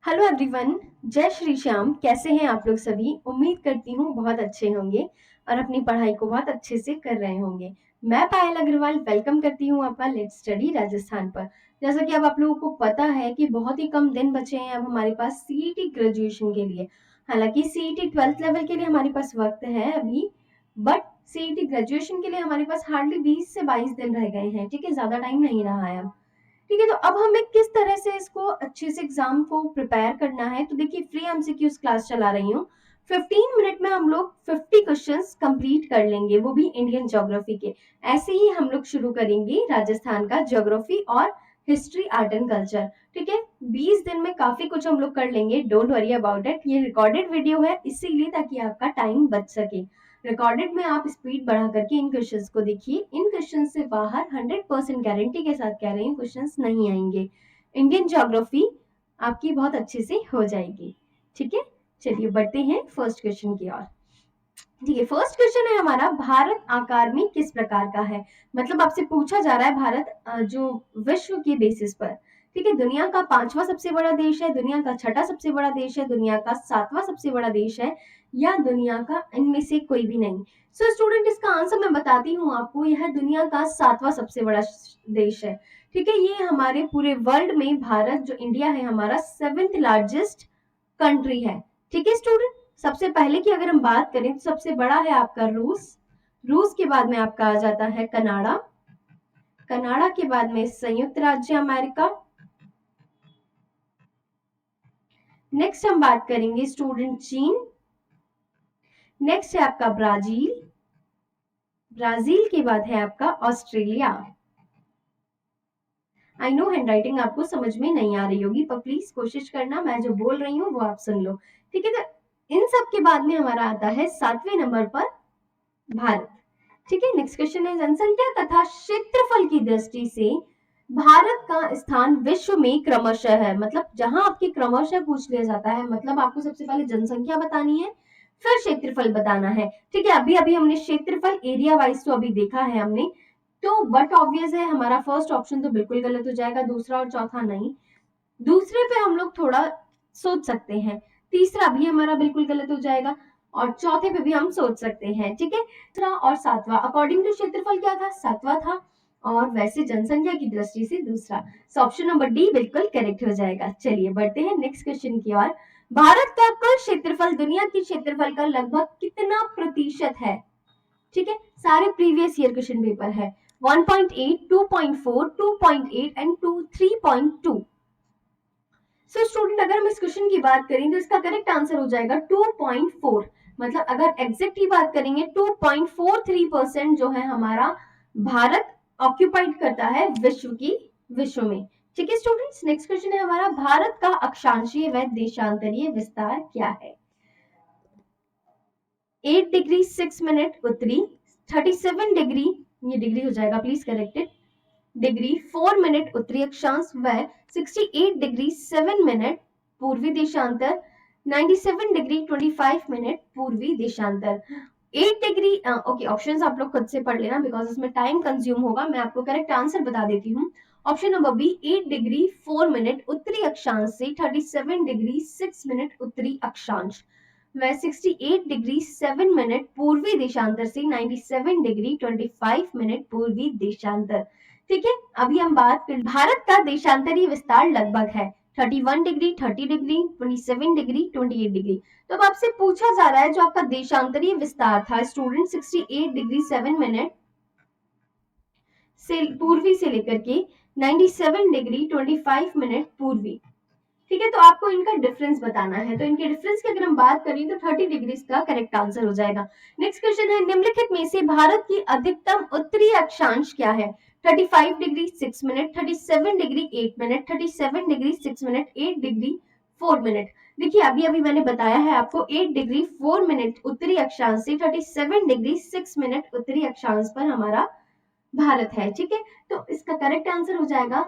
Hello everyone. जय श्री श्याम। कैसे हैं आप लोग सभी? उम्मीद करती हूँ बहुत अच्छे होंगे और अपनी पढ़ाई को बहुत अच्छे से कर रहे होंगे। मैं पायल अग्रवाल वेलकम करती हूँ आपका लेट्स स्टडी राजस्थान पर। जैसा कि अब आप लोगों को पता है कि बहुत ही कम दिन बचे हैं अब हमारे पास सीईटी ग्रेजुएशन के लिए। हालांकि सीईटी 12th लेवल के लिए हमारे पास वक्त है अभी, बट सीईटी ग्रेजुएशन के लिए हमारे पास हार्डली 20 से 22 दिन रह गए हैं। ठीक है, ज्यादा टाइम नहीं रहा है अब। ठीक है, तो अब हमें किस तरह से इसको अच्छे से एग्जाम को प्रिपेयर करना है। तो देखिए, फ्री एमसीक्यूज क्लास चला रही हूँ। 15 मिनट में हम लोग 50 क्वेश्चंस कंप्लीट कर लेंगे, वो भी इंडियन ज्योग्राफी के। ऐसे ही हम लोग शुरू करेंगे राजस्थान का ज्योग्राफी और हिस्ट्री आर्ट एंड कल्चर। ठीक है, 20 दिन में काफी कुछ हम लोग कर लेंगे। Don't worry about it. ये रिकॉर्डेड वीडियो है इसीलिए ताकि आपका टाइम बच सके। रिकॉर्डेड में आप स्पीड बढ़ा करके इन क्वेश्चंस को देखिए। इन क्वेश्चंस से बाहर 100% गारंटी के साथ कह रही हूँ क्वेश्चंस नहीं आएंगे। इंडियन ज्योग्राफी आपकी बहुत अच्छे से हो जाएगी। ठीक है, चलिए बढ़ते हैं फर्स्ट क्वेश्चन की ओर। ठीक है, फर्स्ट क्वेश्चन है हमारा, भारत आकार में किस प्रकार का है। मतलब आपसे पूछा जा रहा है भारत जो विश्व के बेसिस पर, ठीक है, दुनिया का 5वां सबसे बड़ा देश है, दुनिया का 6ठा सबसे बड़ा देश है, दुनिया का 7वां सबसे बड़ा देश है, या दुनिया का इनमें से कोई भी नहीं। सो स्टूडेंट, इसका आंसर मैं बताती हूँ आपको। यह दुनिया का 7वां सबसे बड़ा देश है। ठीक है, ये हमारे पूरे वर्ल्ड में भारत जो इंडिया है हमारा 7th लार्जेस्ट कंट्री है। ठीक है स्टूडेंट, सबसे पहले की अगर हम बात करें तो सबसे बड़ा है आपका रूस। रूस के बाद में आपका आ जाता है कनाडा। कनाडा के बाद में संयुक्त राज्य अमेरिका। नेक्स्ट हम बात करेंगे स्टूडेंट चीन। नेक्स्ट है आपका ब्राजील। ब्राजील के बाद है आपका ऑस्ट्रेलिया। आई नो हैंडराइटिंग आपको समझ में नहीं आ रही होगी, पर प्लीज कोशिश करना, मैं जो बोल रही हूँ वो आप सुन लो। ठीक है, तो इन सब के बाद में हमारा आता है 7वें नंबर पर भारत। ठीक है, नेक्स्ट क्वेश्चन है, जनसंख्या तथा क्षेत्रफल की दृष्टि से भारत का स्थान विश्व में क्रमशः है। मतलब जहां आपके क्रमशः पूछ लिया जाता है, मतलब आपको सबसे पहले जनसंख्या बतानी है, फिर क्षेत्रफल बताना है। ठीक है, अभी अभी हमने क्षेत्रफल एरिया वाइज तो अभी देखा है हमने, तो बट ऑब्वियस है हमारा फर्स्ट ऑप्शन तो बिल्कुल गलत हो जाएगा, दूसरा और चौथा नहीं। दूसरे पे हम लोग थोड़ा सोच सकते हैं, तीसरा भी हमारा बिल्कुल गलत हो जाएगा, और चौथे पे भी हम सोच सकते हैं। ठीक है, तीसरा और सातवां अकॉर्डिंग टू क्षेत्रफल क्या था, सातवां था, और वैसे जनसंख्या की दृष्टि से दूसरा। सो ऑप्शन नंबर डी बिल्कुल करेक्ट हो जाएगा। चलिए बढ़ते हैं नेक्स्ट क्वेश्चन की ओर। भारत का कुल क्षेत्रफल दुनिया के क्षेत्रफल का लगभग कितना प्रतिशत है? ठीक है, सारे प्रीवियस ईयर क्वेश्चन पेपर है। 1.8, 2.4, 2.8 एंड 3.2। सो स्टूडेंट, अगर हम इस क्वेश्चन की बात करें तो इसका करेक्ट आंसर हो जाएगा 2.4। मतलब अगर एग्जैक्ट ही बात करेंगे 2.43% जो है हमारा भारत ऑक्यूपाइड करता है विश्व में। ठीक है स्टूडेंट्स, नेक्स्ट क्वेश्चन है हमारा, भारत का अक्षांशीय व देशांतरीय विस्तार क्या है? 8 डिग्री 6 मिनट उत्तरी, 37 डिग्री, ये डिग्री हो जाएगा प्लीज करेक्टेड, डिग्री 4 मिनट उत्तरी अक्षांश व 68 डिग्री 7 मिनट पूर्वी देशांतर, 97 डिग्री 25 मिनट पूर्वी देशांतर। 8 डिग्री ओके, ऑप्शंस आप लोग खुद से पढ़ लेना बिकॉज इसमें टाइम कंज्यूम होगा। मैं आपको करेक्ट आंसर बता देती हूँ। Option number B 8 degree 4 minute उत्तरी अक्षांश से 37 डिग्री 6 मिनट उत्तरी अक्षांश व 68 डिग्री 7 मिनट पूर्वी देशांतर से 97 डिग्री 25 मिनट पूर्वी देशांतर। ठीक है, अभी हम बात कर, भारत का देशांतरीय विस्तार लगभग है 31 डिग्री, 30 डिग्री, 27 डिग्री, 28 डिग्री। तो अब आपसे पूछा जा रहा है जो आपका देशांतरीय विस्तार था स्टूडेंट 68 डिग्री 7 मिनट से पूर्वी से लेकर के 97 डिग्री 25 मिनट पूर्वी। ठीक है, तो आपको इनका डिफरेंस बताना है। तो इनके डिफरेंस की अगर हम बात करें तो 30 डिग्री का करेक्ट आंसर हो जाएगा। नेक्स्ट क्वेश्चन है, निम्नलिखित में से भारत की अधिकतम उत्तरी अक्षांश क्या है? 35 degree 6 minute, 37 degree 8 minute, 37 degree 6 minute, 8 degree 4 minute. देखिए अभी अभी मैंने बताया है आपको 8 डिग्री 4 मिनट उत्तरी अक्षांश से 37 डिग्री 6 मिनट उत्तरी अक्षांश पर हमारा भारत है। ठीक है, तो इसका करेक्ट आंसर हो जाएगा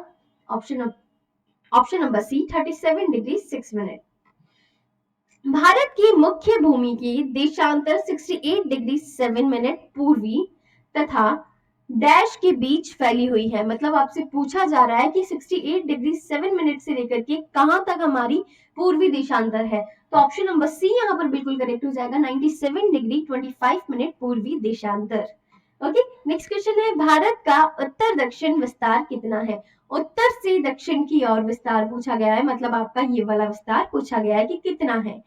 option number C 37 degree 6 minute. Bharat की मुख्य भूमि की देशांतर 68 डिग्री 7 मिनट पूर्वी तथा डैश के बीच फैली हुई है। मतलब आपसे पूछा जा रहा है कि 68 डिग्री 7 मिनट से लेकर के कहां तक हमारी पूर्वी देशांतर है। तो ऑप्शन नंबर सी यहाँ पर बिल्कुल करेक्ट हो जाएगा, 97 डिग्री 25 मिनट पूर्वी देशांतर। ओके, नेक्स्ट क्वेश्चन है, भारत का उत्तर दक्षिण विस्तार कितना है। उत्तर से दक्षिण की ओर विस्तार पूछा गया है, मतलब आपका ये वाला विस्तार पूछा गया है कि कितना है।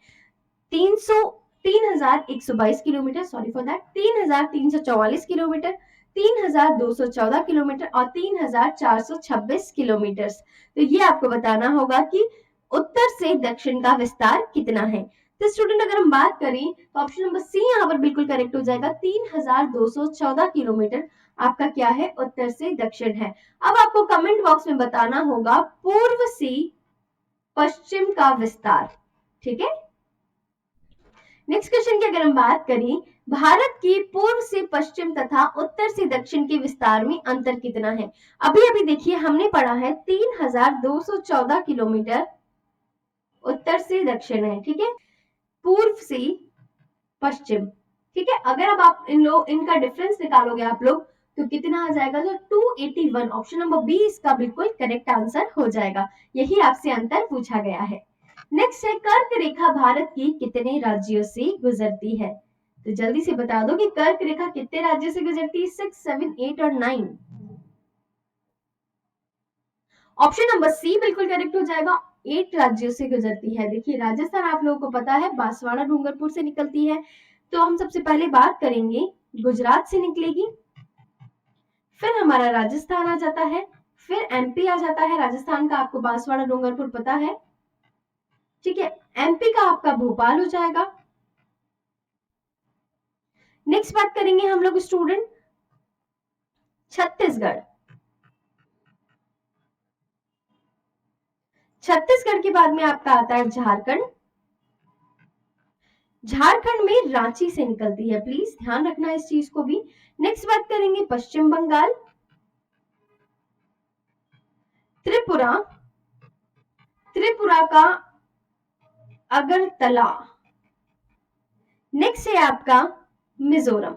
3,122 kilometre, sorry for that, 3,344 kilometre, 3,214 kilometre और 3,426 किलोमीटर। तो ये आपको बताना होगा कि उत्तर से दक्षिण का विस्तार कितना है। तो स्टूडेंट अगर हम बात करें तो ऑप्शन नंबर सी यहाँ पर बिल्कुल करेक्ट हो जाएगा, 3,214 किलोमीटर आपका क्या है, उत्तर से दक्षिण है। अब आपको कमेंट बॉक्स में बताना होगा पूर्व से पश्चिम का विस्तार। ठीक है, नेक्स्ट क्वेश्चन की अगर हम बात करें, भारत के पूर्व से पश्चिम तथा उत्तर से दक्षिण के विस्तार में अंतर कितना है। अभी अभी देखिए हमने पढ़ा है 3,214 किलोमीटर उत्तर से दक्षिण है, ठीक है, पूर्व से पश्चिम। ठीक है, अगर अब आप इनका डिफरेंस निकालोगे आप लोग तो कितना आ जाएगा, तो 281। ऑप्शन नंबर बी इसका बिल्कुल करेक्ट आंसर हो जाएगा। यही आपसे अंतर पूछा गया है। नेक्स्ट है, कर्क रेखा भारत की कितने राज्यों से गुजरती है। तो जल्दी से बता दो कि कर्क रेखा कितने राज्यों से गुजरती है, 6, 7, 8 और 9। ऑप्शन नंबर सी बिल्कुल करेक्ट हो जाएगा, 8 राज्यों से गुजरती है। देखिए राजस्थान आप लोगों को पता है बांसवाड़ा डूंगरपुर से निकलती है, तो हम सबसे पहले बात करेंगे गुजरात से निकलेगी, फिर हमारा राजस्थान आ जाता है, फिर एमपी आ जाता है। राजस्थान का आपको बांसवाड़ा डूंगरपुर पता है, ठीक है, एमपी का आपका भोपाल हो जाएगा। नेक्स्ट बात करेंगे हम लोग स्टूडेंट छत्तीसगढ़। छत्तीसगढ़ के बाद में आपका आता है झारखंड। झारखंड में रांची से निकलती है, प्लीज ध्यान रखना इस चीज को भी। नेक्स्ट बात करेंगे पश्चिम बंगाल, त्रिपुरा, त्रिपुरा का अगरतला। नेक्स्ट है आपका मिजोरम।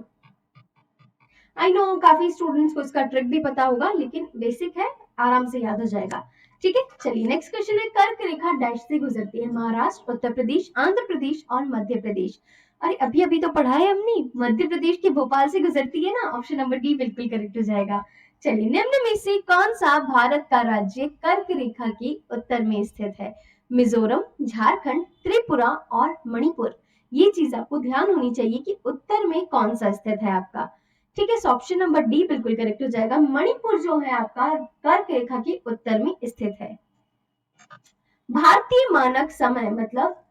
आई नो काफी स्टूडेंट्स को इसका ट्रिक भी पता होगा, लेकिन बेसिक है, आराम से याद हो जाएगा। ठीक है, चलिए नेक्स्ट क्वेश्चन है, कर्क रेखा डैश से गुजरती है। महाराष्ट्र, उत्तर प्रदेश, आंध्र प्रदेश और मध्य प्रदेश। अरे अभी अभी तो पढ़ा है हमने, मध्य प्रदेश के भोपाल से गुजरती है ना। ऑप्शन नंबर डी बिल्कुल करेक्ट हो जाएगा। चलिए, निम्न में से कौन सा भारत का राज्य कर्क रेखा के उत्तर में स्थित है। मिजोरम, झारखंड, त्रिपुरा और मणिपुर। ये चीज आपको ध्यान होनी चाहिए कि उत्तर में कौन सा स्थित है आपका। ठीक है, ऑप्शन नंबर डी बिल्कुल करेक्ट हो जाएगा, मणिपुर जो है आपका कर्क रेखा के उत्तर में स्थित है। भारतीय मानक समय मतलब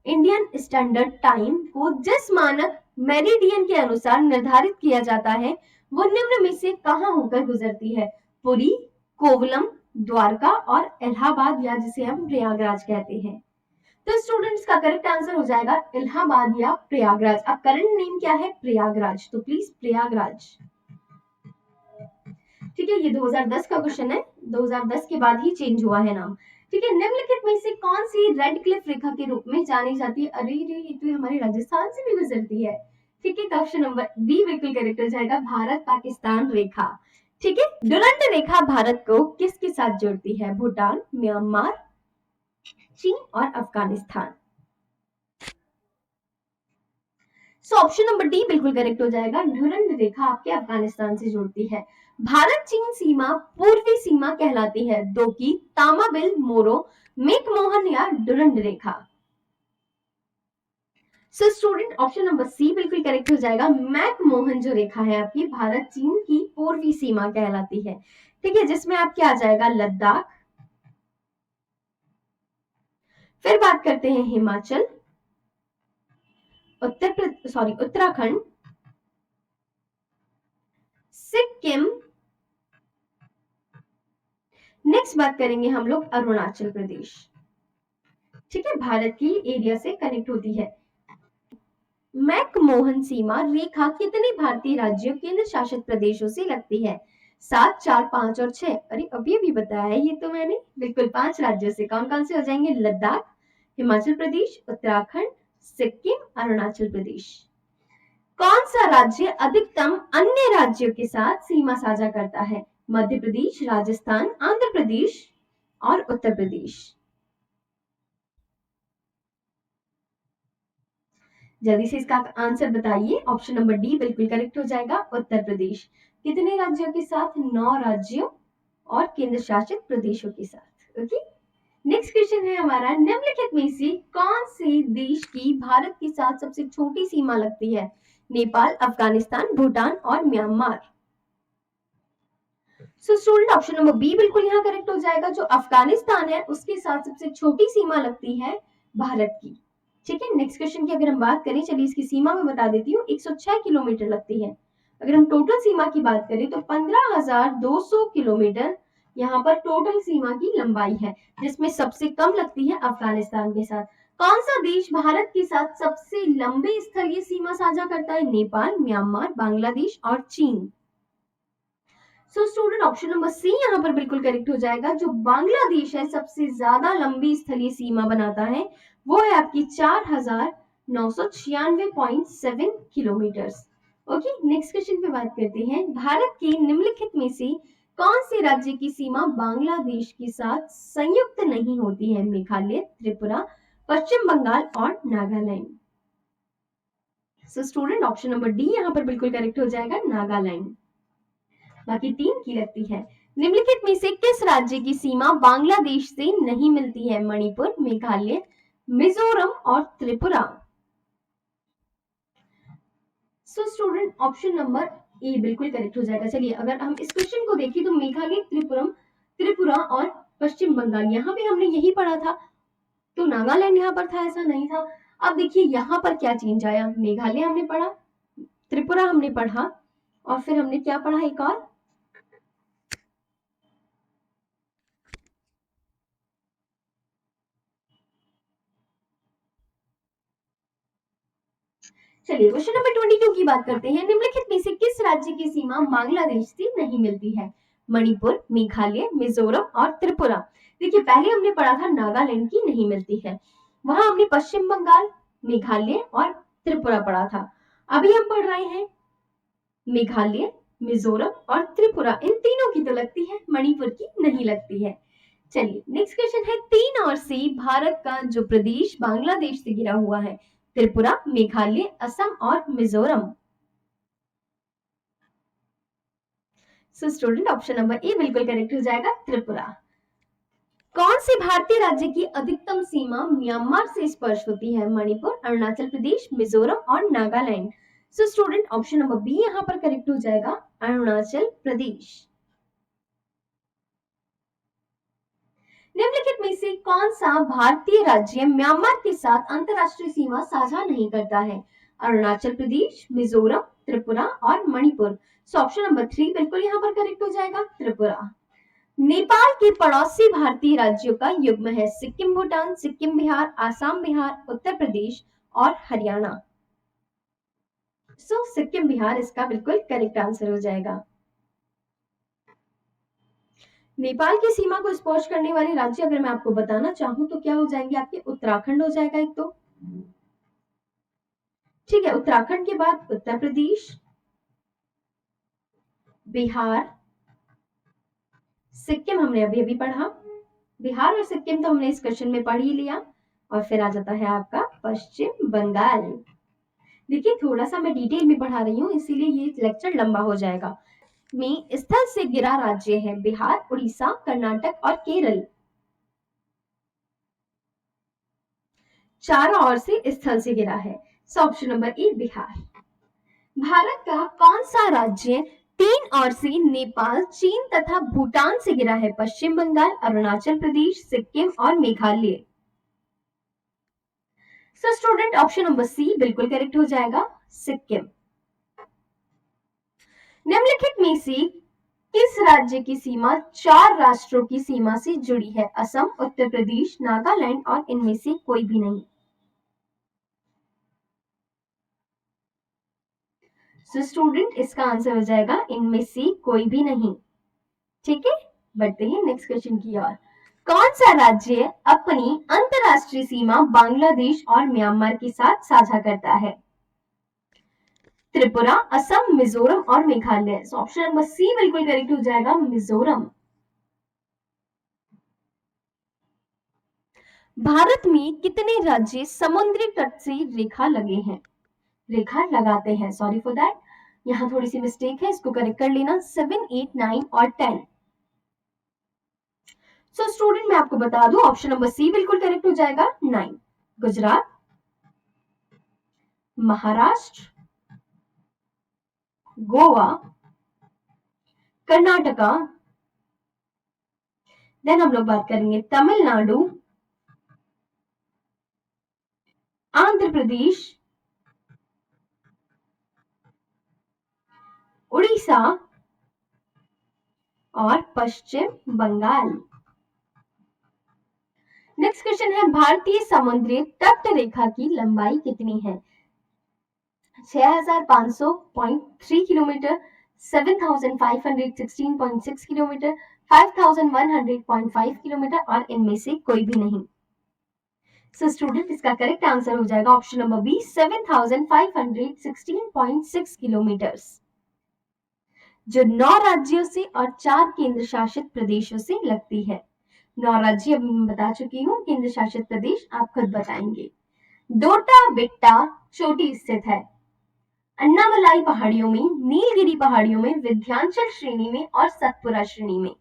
इंडियन स्टैंडर्ड टाइम को जिस मानक मेरिडियन के अनुसार निर्धारित किया जाता है, वो निम्न में से कहां होकर गुजरती है। पुरी, कोवलम, द्वारका और इलाहाबाद, या जिसे हम प्रयागराज कहते हैं। तो स्टूडेंट्स का करेक्ट आंसर हो जाएगा इलाहाबाद या प्रयागराज। अब करंट नेम क्या है, प्रयागराज, तो प्लीज प्रयागराज। ठीक है, ये 2010 का क्वेश्चन है, 2010 के बाद ही चेंज हुआ है नाम। ठीक है, निम्नलिखित में से कौन सी रेड क्लिफ रेखा के रूप में जानी जाती है। अरे रे, ये तो हमारे राजस्थान से भी गुजरती है। ठीक है, ऑप्शन नंबर बी बिल्कुल करेक्ट हो जाएगा, भारत पाकिस्तान रेखा। ठीक है, डुरंड रेखा भारत को किसके साथ जोड़ती है। भूटान, म्यांमार, चीन और अफगानिस्तान। सो ऑप्शन नंबर डी बिल्कुल करेक्ट हो जाएगा, डुरंड रेखा आपके अफगानिस्तान से जोड़ती है। भारत चीन सीमा पूर्वी सीमा कहलाती है, दो की तामाबिल, मोरो, मैकमोहन या डुरंड रेखा। So student option number C बिल्कुल करेक्ट हो जाएगा, मैकमोहन जो रेखा है आपकी भारत चीन की पूर्वी सीमा कहलाती है। ठीक है, जिसमें आपके आ जाएगा लद्दाख, फिर बात करते हैं हिमाचल, उत्तराखंड, सिक्किम, नेक्स्ट बात करेंगे हम लोग अरुणाचल प्रदेश। ठीक है, भारत की एरिया से कनेक्ट होती है। मैकमोहन सीमा रेखा कितने भारतीय राज्यों केंद्र शासित प्रदेशों से लगती है। 7, 4, 5 और 6। अरे अभी अभी बताया है ये तो मैंने, बिल्कुल 5 राज्यों से। कौन कौन से हो जाएंगे, लद्दाख, हिमाचल प्रदेश, उत्तराखंड, सिक्किम, अरुणाचल प्रदेश। कौन सा राज्य अधिकतम अन्य राज्यों के साथ सीमा साझा करता है? मध्य प्रदेश, राजस्थान, आंध्र प्रदेश और उत्तर प्रदेश। जल्दी से इसका आंसर बताइए। ऑप्शन नंबर डी बिल्कुल करेक्ट हो जाएगा, उत्तर प्रदेश। कितने राज्यों के साथ? 9 राज्यों और केंद्र शासित प्रदेशों के साथ। ओके, नेक्स्ट क्वेश्चन है हमारा, निम्नलिखित में से कौन से देश की भारत के साथ सबसे छोटी सीमा लगती है? नेपाल, अफगानिस्तान, भूटान और Myanmar. So student option number B बिल्कुल यहाँ करेक्ट हो जाएगा। जो अफगानिस्तान है उसके साथ सबसे छोटी सीमा लगती है भारत की। ठीक है, नेक्स्ट क्वेश्चन की अगर हम बात करें, चलिए इसकी सीमा में बता देती हूँ, 106 किलोमीटर लगती है। अगर हम टोटल सीमा की बात करें तो 15,200 किलोमीटर यहाँ पर टोटल सीमा की लंबाई है, जिसमें सबसे कम लगती है अफगानिस्तान के साथ। कौन सा देश भारत के साथ सबसे लंबी स्थलीय सीमा साझा करता है? नेपाल, म्यांमार, बांग्लादेश और चीन। So student option number C यहाँ पर बिल्कुल करेक्ट हो जाएगा। जो बांग्लादेश है सबसे ज्यादा लंबी स्थलीय सीमा बनाता है, वो है आपकी 4,996.7 किलोमीटर। ओके, नेक्स्ट क्वेश्चन पे बात करते हैं। भारत के निम्नलिखित में से कौन से राज्य की सीमा बांग्लादेश के साथ संयुक्त नहीं होती है? मेघालय, त्रिपुरा, पश्चिम बंगाल और Nagaland. So student option number D यहाँ पर बिल्कुल करेक्ट हो जाएगा, नागालैंड। बाकी 3 की लगती है। निम्नलिखित में से किस राज्य की सीमा बांग्लादेश से नहीं मिलती है? मणिपुर, मेघालय, मिजोरम और त्रिपुरा। सो स्टूडेंट ऑप्शन नंबर ए बिल्कुल करेक्ट हो जाएगा। चलिए अगर हम इस क्वेश्चन को देखें तो मेघालय, त्रिपुरा और पश्चिम बंगाल, यहाँ पे हमने यही पढ़ा था, तो नागालैंड यहाँ पर था? ऐसा नहीं था। अब देखिए यहाँ पर क्या चेंज आया, मेघालय हमने पढ़ा, त्रिपुरा हमने पढ़ा और फिर हमने क्या पढ़ा एक और, चलिए क्वेश्चन नंबर 22 की बात करते हैं। निम्नलिखित में से किस राज्य की सीमा बांग्लादेश से नहीं मिलती है? मणिपुर, मेघालय, मिजोरम और त्रिपुरा। देखिए पहले हमने पढ़ा था नागालैंड की नहीं मिलती है, वहां हमने पश्चिम बंगाल, मेघालय और त्रिपुरा पढ़ा था। अभी हम पढ़ रहे हैं मेघालय, मिजोरम और त्रिपुरा, इन तीनों की तो लगती है, मणिपुर की नहीं लगती है। चलिए नेक्स्ट क्वेश्चन है, 3 और से भारत का जो प्रदेश बांग्लादेश से घिरा हुआ है? त्रिपुरा, मेघालय, असम और मिजोरम। सो स्टूडेंट ऑप्शन नंबर ए बिल्कुल करेक्ट हो जाएगा, त्रिपुरा। कौन से भारतीय राज्य की अधिकतम सीमा म्यांमार से स्पर्श होती है? मणिपुर, अरुणाचल प्रदेश, मिजोरम और Nagaland. So student option number B यहाँ पर करेक्ट हो जाएगा, अरुणाचल प्रदेश। निम्नलिखित में से कौन सा भारतीय राज्य म्यांमार के साथ अंतरराष्ट्रीय सीमा साझा नहीं करता है? अरुणाचल प्रदेश, मिजोरम, त्रिपुरा और मणिपुर। सो ऑप्शन नंबर 3 बिल्कुल यहाँ पर करेक्ट हो जाएगा, त्रिपुरा। नेपाल के पड़ोसी भारतीय राज्यों का युग्म है? सिक्किम, भूटान, सिक्किम, बिहार, आसाम, बिहार, उत्तर प्रदेश और हरियाणा। सो सिक्किम बिहार इसका बिल्कुल करेक्ट आंसर हो जाएगा। नेपाल की सीमा को स्पर्श करने वाले राज्य अगर मैं आपको बताना चाहूं तो क्या हो जाएंगे आपके? उत्तराखंड हो जाएगा एक तो, ठीक है। उत्तराखंड के बाद उत्तर प्रदेश, बिहार, सिक्किम हमने अभी अभी पढ़ा, बिहार और सिक्किम तो हमने इस क्वेश्चन में पढ़ ही लिया, और फिर आ जाता है आपका पश्चिम बंगाल। देखिए थोड़ा सा मैं डिटेल में पढ़ा रही हूँ इसीलिए ये लेक्चर लंबा हो जाएगा। में स्थल से घिरा राज्य है बिहार, उड़ीसा, कर्नाटक और केरल। चारों ओर से स्थल से घिरा है। सो ऑप्शन नंबर ए बिहार। भारत का कौन सा राज्य 3 ओर से नेपाल, चीन तथा भूटान से घिरा है? पश्चिम बंगाल, अरुणाचल प्रदेश, सिक्किम और Meghalaya. So student option number C बिल्कुल करेक्ट हो जाएगा, सिक्किम। निम्नलिखित में से किस राज्य की सीमा 4 राष्ट्रों की सीमा से जुड़ी है? असम, उत्तर प्रदेश, नागालैंड और इनमें से कोई भी नहीं। सो स्टूडेंट इसका आंसर हो जाएगा इनमें से कोई भी नहीं। ठीक है, बढ़ते हैं नेक्स्ट क्वेश्चन की ओर। कौन सा राज्य अपनी अंतरराष्ट्रीय सीमा बांग्लादेश और म्यांमार के साथ साझा करता है? त्रिपुरा, असम, मिजोरम और Meghalaya. So option number C बिल्कुल करेक्ट हो जाएगा, मिजोरम। भारत में कितने राज्य समुद्री तट से रेखा लगे हैं, रेखा लगाते हैं, सॉरी फॉर दैट, यहाँ थोड़ी सी मिस्टेक है, इसको करेक्ट कर लेना। 7, 8, 9 और 10। सो स्टूडेंट मैं आपको बता दूं, ऑप्शन नंबर सी बिल्कुल करेक्ट हो जाएगा, 9। गुजरात, महाराष्ट्र, गोवा, कर्नाटका, देन हम लोग बात करेंगे तमिलनाडु, आंध्र प्रदेश, उड़ीसा और पश्चिम बंगाल। नेक्स्ट क्वेश्चन है, भारतीय समुद्री तट रेखा की लंबाई कितनी है? 6500.3 किलोमीटर, 7516.6 किलोमीटर, 5100.5 किलोमीटर और इनमें से कोई भी नहीं। सो स्टूडेंट इसका करेक्ट आंसर हो जाएगा ऑप्शन नंबर बी, 7516.6 किलोमीटर, जो 9 राज्यों से और 4 केंद्र शासित प्रदेशों से लगती है। 9 राज्य अभी मैं बता चुकी हूँ, केंद्र शासित प्रदेश आप खुद बताएंगे। डोटा बेट्टा चोटी स्थित है अन्नामलाई पहाड़ियों में, नीलगिरी पहाड़ियों में, विंध्याचल श्रेणी में और सतपुरा श्रेणी में।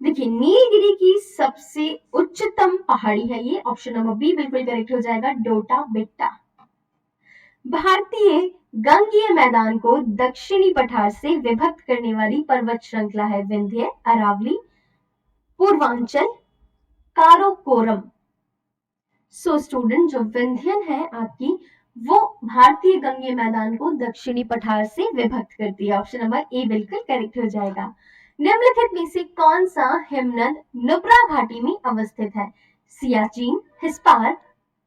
देखिए नीलगिरी की सबसे उच्चतम पहाड़ी है ये, ऑप्शन नंबर बी बिल्कुल करेक्ट हो जाएगा, डोटा बेट्टा। भारतीय गंगीय मैदान को दक्षिणी पठार से विभक्त करने वाली पर्वत श्रृंखला है विंध्य, अरावली, पूर्वांचल, काराकोरम। सो स्टूडेंट जो विंध्यन है आपकी, वो भारतीय गंगीय मैदान को दक्षिणी पठार से विभक्त करती है। ऑप्शन नंबर ए बिल्कुल करेक्ट हो जाएगा। निम्नलिखित में से कौन सा हिमनद नुब्रा घाटी में अवस्थित है? सियाचिन, हिस्पार,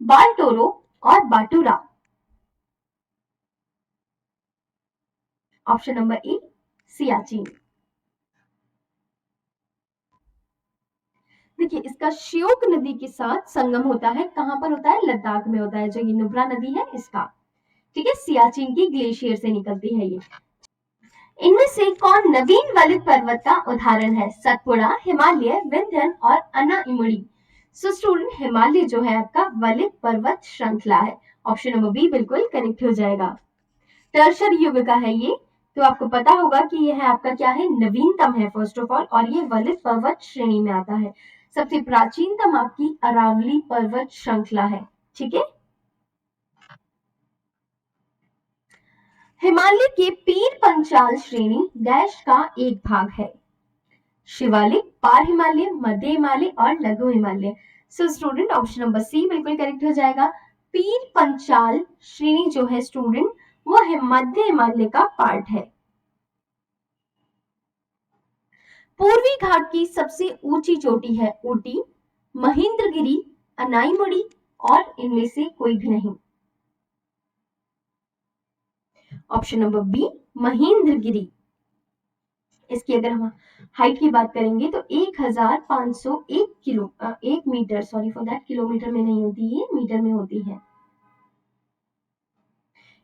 बाल्टोरो और Batura. Option number A Siachen. देखिए इसका श्योक नदी के साथ संगम होता है, कहां पर होता है? लद्दाख में होता है, जो ये नुब्रा नदी है इसका। ठीक है, सियाचिन की ग्लेशियर से निकलती है ये। इनमें से कौन नवीन वलित पर्वत का उदाहरण है? सतपुड़ा, हिमालय, विंध्यन और अनाइमुड़ी। सो स्टूडेंट हिमालय जो है आपका वलित पर्वत श्रृंखला है। ऑप्शन नंबर बी बिल्कुल करेक्ट हो जाएगा। टर्शर युग का है ये, तो आपको पता होगा कि यह आपका क्या है, नवीनतम है फर्स्ट ऑफ ऑल, और ये वलित पर्वत श्रेणी में आता है। सबसे प्राचीनतम आपकी अरावली पर्वत श्रृंखला है। ठीक है, हिमालय के पीर पंचाल श्रेणी डैश का एक भाग है। शिवालिक, पार हिमालय, मध्य हिमालय और लघु Himalaya. So student option number C बिल्कुल करेक्ट हो जाएगा। पीर पंचाल श्रेणी जो है स्टूडेंट, वो मध्य हिमालय का पार्ट है। पूर्वी घाट की सबसे ऊंची चोटी है ऊटी, महेंद्रगिरी, अनाईमुड़ी और इनमें से कोई भी नहीं। Option number B Mahendragiri. इसकी अगर हम हाइट की बात करेंगे तो 1501 kilo 1 metre, sorry for that, kilometre में नहीं होती है, मीटर में होती है।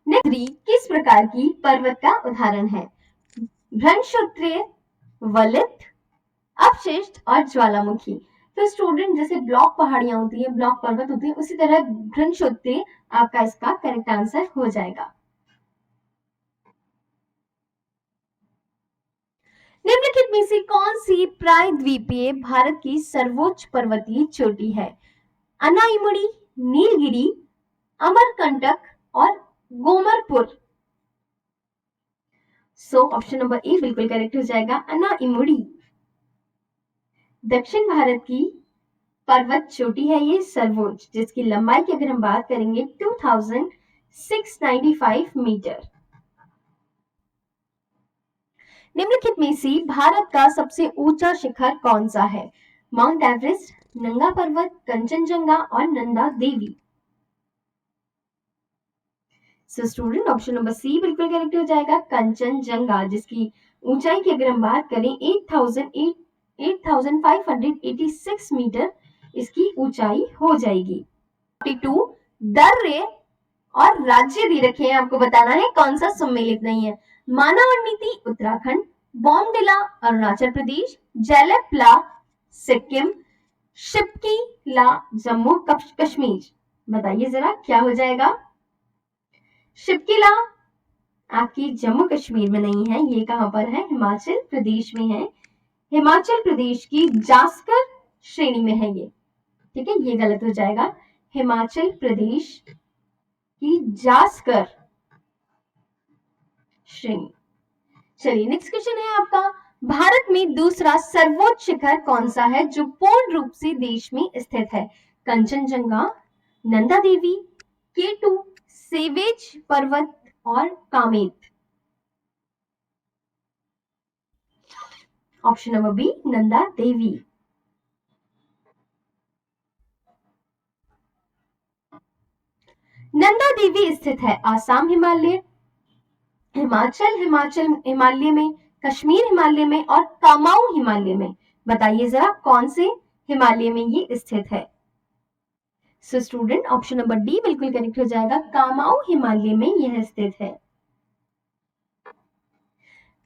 नेक्स्ट किस प्रकार की पर्वत का उदाहरण है? भ्रंशोत्तरीय, वलित, अपशिष्ट और ज्वालामुखी। तो स्टूडेंट जैसे ब्लॉक पहाड़ियां होती है, ब्लॉक पर्वत होती है, उसी तरह भ्रंशोत्तरीय आपका इसका करेक्ट आंसर हो जाएगा। निम्नलिखित में से कौन सी प्रायद्वीपीय भारत की सर्वोच्च पर्वतीय चोटी है? अनाईमुड़ी, नीलगिरी, अमरकंटक और गोमरपुर। सो ऑप्शन नंबर ए बिल्कुल करेक्ट हो जाएगा, अनाईमुड़ी। दक्षिण भारत की पर्वत चोटी है ये सर्वोच्च, जिसकी लंबाई की अगर हम बात करेंगे 2695 मीटर। निम्नलिखित में से भारत का सबसे ऊंचा शिखर कौन सा है? माउंट एवरेस्ट, नंगा पर्वत, कंचनजंगा और Nanda Devi. So student option number C बिल्कुल करेक्ट हो जाएगा, कंचनजंगा, जिसकी ऊंचाई की अगर हम बात करें 8586 मीटर इसकी ऊंचाई हो जाएगी। 42 दर्रे और राज्य दे रखे हैं, आपको बताना है कौन सा सम्मिलित नहीं है। मानवनीति उत्तराखंड, बॉमडिला अरुणाचल प्रदेश, जैलेपला सिक्किम, शिपकीला जम्मू कश्मीर। बताइए जरा क्या हो जाएगा। शिपकीला आपकी जम्मू कश्मीर में नहीं है, ये कहां पर है, हिमाचल प्रदेश में है। हिमाचल प्रदेश की जास्कर श्रेणी में है ये, ठीक है, ये गलत हो जाएगा। हिमाचल प्रदेश की जास्कर श्रेणी। चलिए नेक्स्ट क्वेश्चन है आपका, भारत में दूसरा सर्वोच्च शिखर कौन सा है जो पूर्ण रूप से देश में स्थित है। कंचनजंगा, नंदा देवी, केटू, सेवेज पर्वत और Kamet. Option number B Nanda Devi. Nanda Devi स्थित है आसाम हिमालय, हिमाचल हिमालय में, कश्मीर हिमालय में और कामाऊ हिमालय में। बताइए जरा कौन से हिमालय में ये स्थित है। सो स्टूडेंट ऑप्शन नंबर डी बिल्कुल करेक्ट हो जाएगा, कामाऊ हिमालय में यह स्थित है।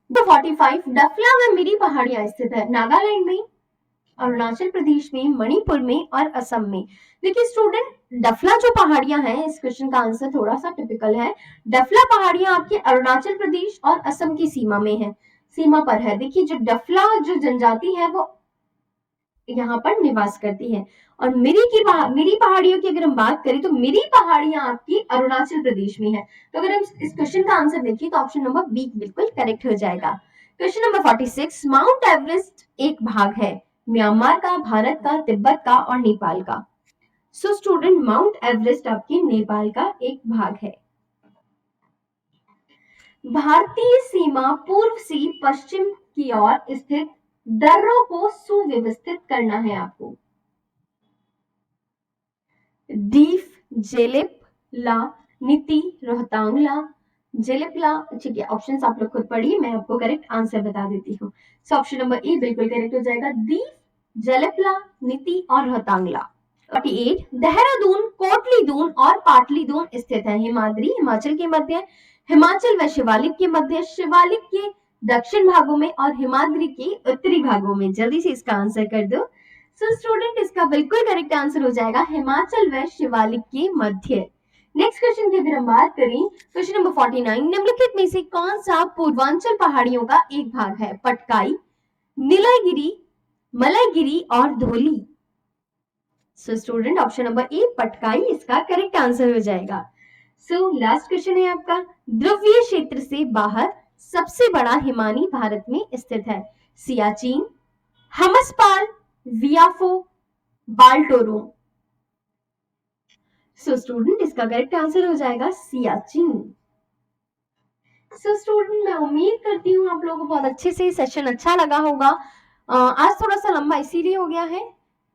45 डफला में मिरी पहाड़ियां स्थित है, नागालैंड में, अरुणाचल प्रदेश में, मणिपुर में और असम में। देखिए स्टूडेंट, डफला जो पहाड़ियां हैं, इस क्वेश्चन का आंसर थोड़ा सा टिपिकल है। डफला पहाड़ियां आपके अरुणाचल प्रदेश और असम की सीमा में है, सीमा पर है। देखिए जो डफला जो जनजाति है वो यहाँ पर निवास करती है। और मिरी पहाड़ियों की अगर हम बात करें तो मिरी पहाड़ियां आपकी अरुणाचल प्रदेश में है। तो अगर हम इस क्वेश्चन का आंसर देखिए तो ऑप्शन नंबर बी बिल्कुल करेक्ट हो जाएगा। क्वेश्चन नंबर 46, माउंट एवरेस्ट एक भाग है म्यांमार का, भारत का, तिब्बत का और नेपाल का। सो स्टूडेंट माउंट एवरेस्ट आपके नेपाल का एक भाग है। भारतीय सीमा पूर्व से पश्चिम की ओर स्थित दर्रों को सुव्यवस्थित करना है आपको। डीफ, जेलिपला, नीति, रोहतांगला, जेलिपला। ठीक है, ऑप्शंस आप लोग खुद पढ़िए, मैं आपको करेक्ट आंसर बता देती हूँ। सो ऑप्शन नंबर ए बिल्कुल करेक्ट हो जाएगा, दीफ, जेलिपला, नीति और रोहतांगला। 48 देहरादून, कोटलीदून और पाटलीदून स्थित है, हिमाद्री हिमाचल के मध्य, हिमाचल व शिवालिक के मध्य, शिवालिक के दक्षिण भागों में और हिमाद्री के उत्तरी भागों में। जल्दी से इसका आंसर कर दो। सो स्टूडेंट इसका बिल्कुल करेक्ट आंसर हो जाएगा हिमाचल व शिवालिक के मध्य। नेक्स्ट क्वेश्चन की अगर हम बात करें, क्वेश्चन नंबर 49, निम्नलिखित में से कौन सा पूर्वांचल पहाड़ियों का एक भाग है। पटकाई, नीलगिरी, मलयगिरी और धौली। सो स्टूडेंट ऑप्शन नंबर ए पटकाई इसका करेक्ट आंसर हो जाएगा। सो लास्ट क्वेश्चन है आपका, ध्रुवीय क्षेत्र से बाहर सबसे बड़ा हिमानी भारत में स्थित है। सियाचिन, हमसपाल, वियाफो, बाल्टोरो। सो स्टूडेंट इसका करेक्ट आंसर हो जाएगा सियाचिन। सो स्टूडेंट मैं उम्मीद करती हूँ आप लोगों को बहुत अच्छे से सेशन अच्छा लगा होगा। आज थोड़ा सा लंबा इसीलिए हो गया है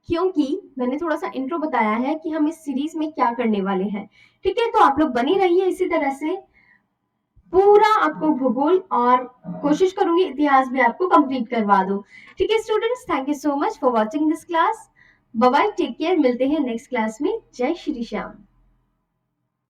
क्योंकि मैंने थोड़ा सा इंट्रो बताया है कि हम इस सीरीज में क्या करने वाले हैं। ठीक है, तो आप लोग बने रहिए इसी तरह से। पूरा आपको भूगोल और कोशिश करूंगी इतिहास भी आपको कंप्लीट करवा दूं। ठीक है students, thank you so much for watching this class. Bye bye, take care, मिलते हैं नेक्स्ट क्लास में। जय श्री श्याम।